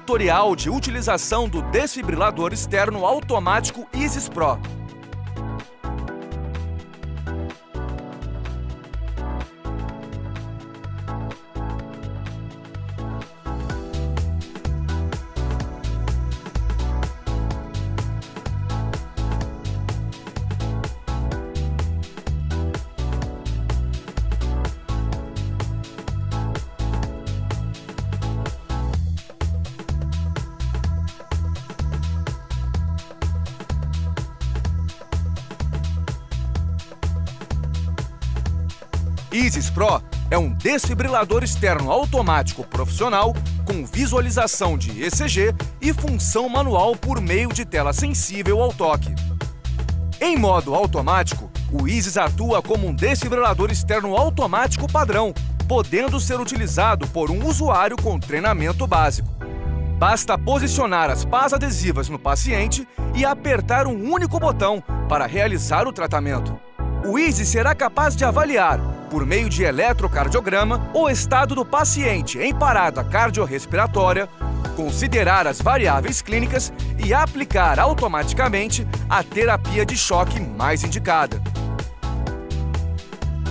tutorial de utilização do desfibrilador externo automático Isis Pro. Isis Pro é um desfibrilador externo automático profissional com visualização de ECG e função manual por meio de tela sensível ao toque. Em modo automático, o Isis atua como um desfibrilador externo automático padrão, podendo ser utilizado por um usuário com treinamento básico. Basta posicionar as pás adesivas no paciente e apertar um único botão para realizar o tratamento. O Isis será capaz de avaliar, por meio de eletrocardiograma, o estado do paciente em parada cardiorrespiratória, considerar as variáveis clínicas e aplicar automaticamente a terapia de choque mais indicada.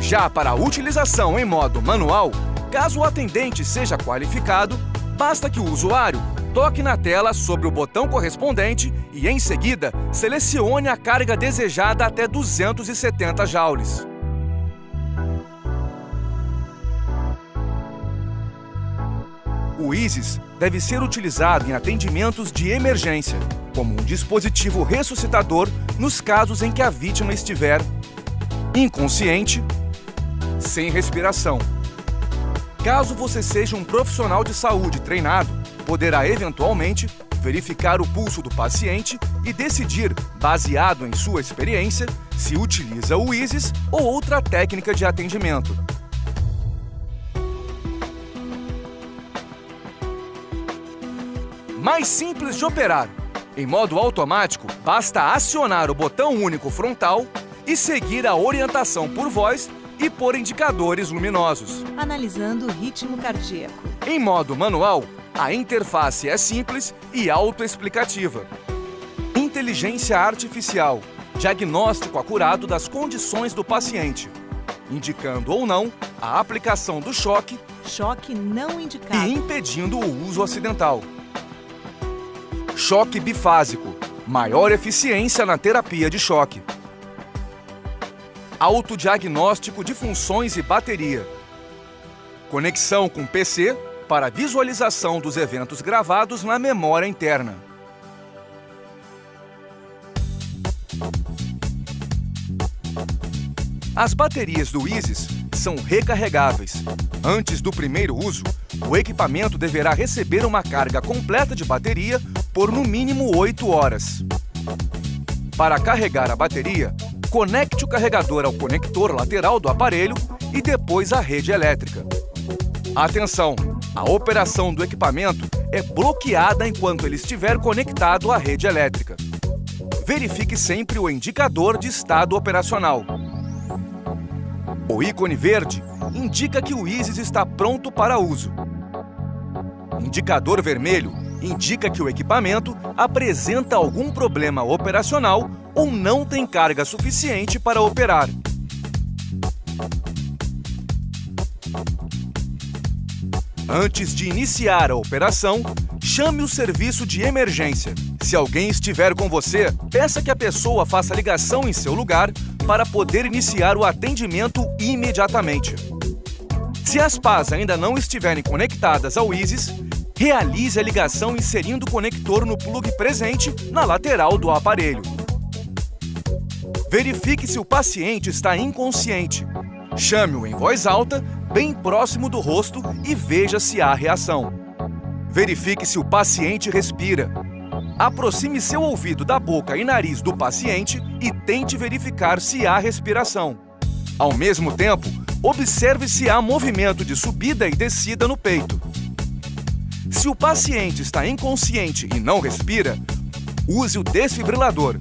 Já para a utilização em modo manual, caso o atendente seja qualificado, basta que o usuário toque na tela sobre o botão correspondente e, em seguida, selecione a carga desejada até 270 joules. O Isis deve ser utilizado em atendimentos de emergência, como um dispositivo ressuscitador nos casos em que a vítima estiver inconsciente, sem respiração. Caso você seja um profissional de saúde treinado, poderá eventualmente verificar o pulso do paciente e decidir, baseado em sua experiência, se utiliza o Isis ou outra técnica de atendimento. Mais simples de operar. Em modo automático, basta acionar o botão único frontal e seguir a orientação por voz e por indicadores luminosos. Analisando o ritmo cardíaco. Em modo manual, a interface é simples e autoexplicativa. Inteligência artificial, diagnóstico acurado das condições do paciente, indicando ou não a aplicação do choque não indicado e impedindo o uso acidental. Choque bifásico, maior eficiência na terapia de choque. Autodiagnóstico de funções e bateria. Conexão com PC para visualização dos eventos gravados na memória interna. As baterias do Isis são recarregáveis. Antes do primeiro uso, o equipamento deverá receber uma carga completa de bateria por no mínimo 8 horas. Para carregar a bateria, conecte o carregador ao conector lateral do aparelho e depois à rede elétrica. Atenção! A operação do equipamento é bloqueada enquanto ele estiver conectado à rede elétrica. Verifique sempre o indicador de estado operacional. O ícone verde indica que o Isis está pronto para uso. Indicador vermelho indica que o equipamento apresenta algum problema operacional ou não tem carga suficiente para operar. Antes de iniciar a operação, chame o serviço de emergência. Se alguém estiver com você, peça que a pessoa faça ligação em seu lugar para poder iniciar o atendimento imediatamente. Se as pás ainda não estiverem conectadas ao Isis, realize a ligação inserindo o conector no plug presente na lateral do aparelho. Verifique se o paciente está inconsciente. Chame-o em voz alta, bem próximo do rosto e veja se há reação. Verifique se o paciente respira. Aproxime seu ouvido da boca e nariz do paciente e tente verificar se há respiração. Ao mesmo tempo, observe se há movimento de subida e descida no peito. Se o paciente está inconsciente e não respira, use o desfibrilador.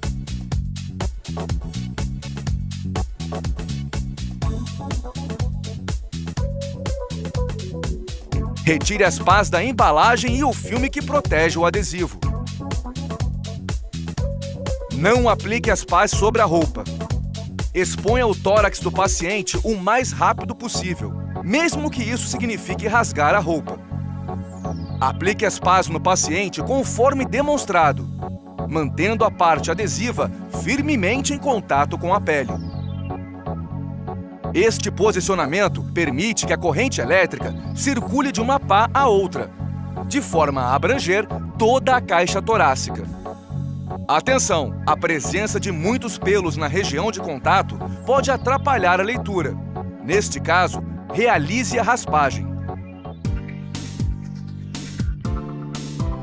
Retire as pás da embalagem e o filme que protege o adesivo. Não aplique as pás sobre a roupa. Exponha o tórax do paciente o mais rápido possível, mesmo que isso signifique rasgar a roupa. Aplique as pás no paciente conforme demonstrado, mantendo a parte adesiva firmemente em contato com a pele. Este posicionamento permite que a corrente elétrica circule de uma pá a outra, de forma a abranger toda a caixa torácica. Atenção! A presença de muitos pelos na região de contato pode atrapalhar a leitura. Neste caso, realize a raspagem.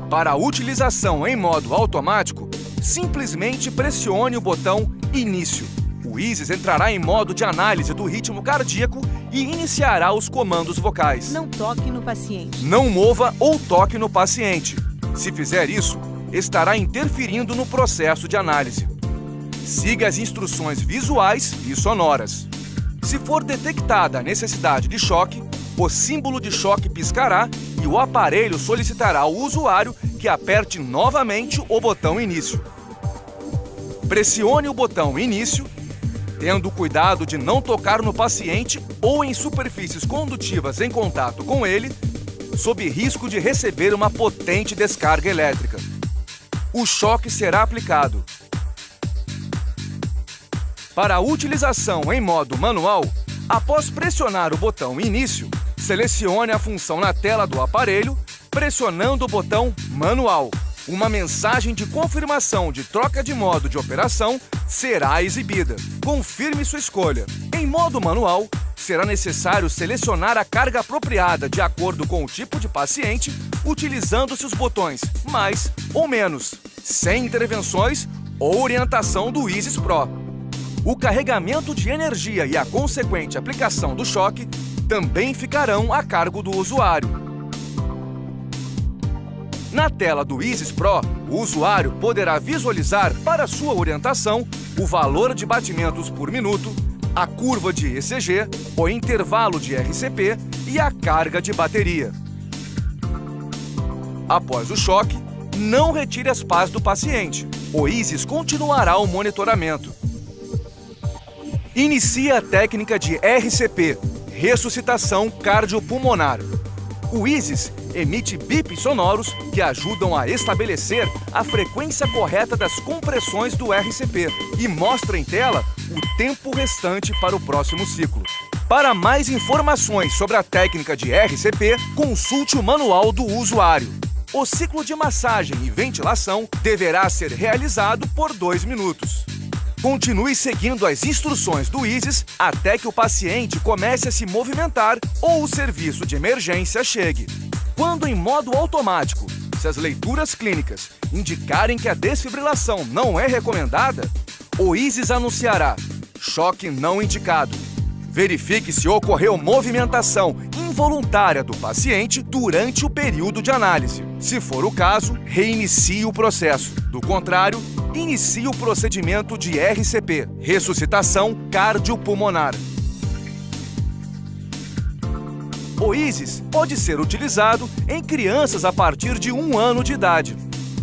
Para a utilização em modo automático, simplesmente pressione o botão Início. O Easys entrará em modo de análise do ritmo cardíaco e iniciará os comandos vocais. Não toque no paciente. Não mova ou toque no paciente. Se fizer isso, estará interferindo no processo de análise. Siga as instruções visuais e sonoras. Se for detectada a necessidade de choque, o símbolo de choque piscará e o aparelho solicitará ao usuário que aperte novamente o botão Início. Pressione o botão Início, tendo cuidado de não tocar no paciente ou em superfícies condutivas em contato com ele, sob risco de receber uma potente descarga elétrica. O choque será aplicado. Para a utilização em modo manual, após pressionar o botão Início, selecione a função na tela do aparelho, pressionando o botão Manual. Uma mensagem de confirmação de troca de modo de operação será exibida. Confirme sua escolha. Em modo manual, será necessário selecionar a carga apropriada de acordo com o tipo de paciente, utilizando-se os botões mais ou menos, sem intervenções ou orientação do Easys Pro. O carregamento de energia e a consequente aplicação do choque também ficarão a cargo do usuário. Na tela do Easys Pro, o usuário poderá visualizar, para sua orientação, o valor de batimentos por minuto, a curva de ECG, o intervalo de RCP e a carga de bateria. Após o choque, não retire as pás do paciente. O Easys continuará o monitoramento. Inicie a técnica de RCP, ressuscitação cardiopulmonar. O Easys emite bips sonoros que ajudam a estabelecer a frequência correta das compressões do RCP e mostra em tela o tempo restante para o próximo ciclo. Para mais informações sobre a técnica de RCP, consulte o manual do usuário. O ciclo de massagem e ventilação deverá ser realizado por 2 minutos. Continue seguindo as instruções do Easys até que o paciente comece a se movimentar ou o serviço de emergência chegue. Quando em modo automático, se as leituras clínicas indicarem que a desfibrilação não é recomendada, o Easys anunciará choque não indicado. Verifique se ocorreu movimentação involuntária do paciente durante o período de análise. Se for o caso, reinicie o processo. Do contrário, inicie o procedimento de RCP, ressuscitação cardiopulmonar. O Easys pode ser utilizado em crianças a partir de 1 ano de idade.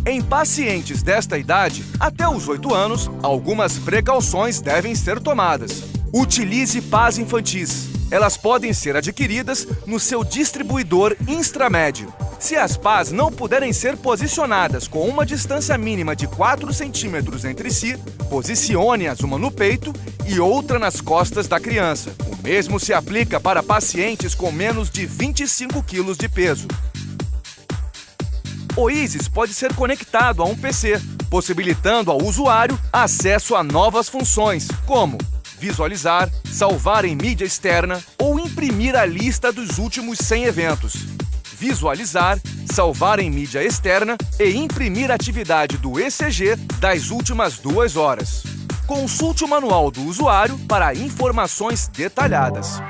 Em pacientes desta idade, até os 8 anos, algumas precauções devem ser tomadas. Utilize pás infantis. Elas podem ser adquiridas no seu distribuidor Instramed. Se as pás não puderem ser posicionadas com uma distância mínima de 4 centímetros entre si, posicione-as uma no peito e outra nas costas da criança. O mesmo se aplica para pacientes com menos de 25 kg de peso. O Easys pode ser conectado a um PC, possibilitando ao usuário acesso a novas funções, como visualizar, salvar em mídia externa ou imprimir a lista dos últimos 100 eventos. Visualizar, salvar em mídia externa e imprimir a atividade do ECG das últimas 2 horas. Consulte o manual do usuário para informações detalhadas.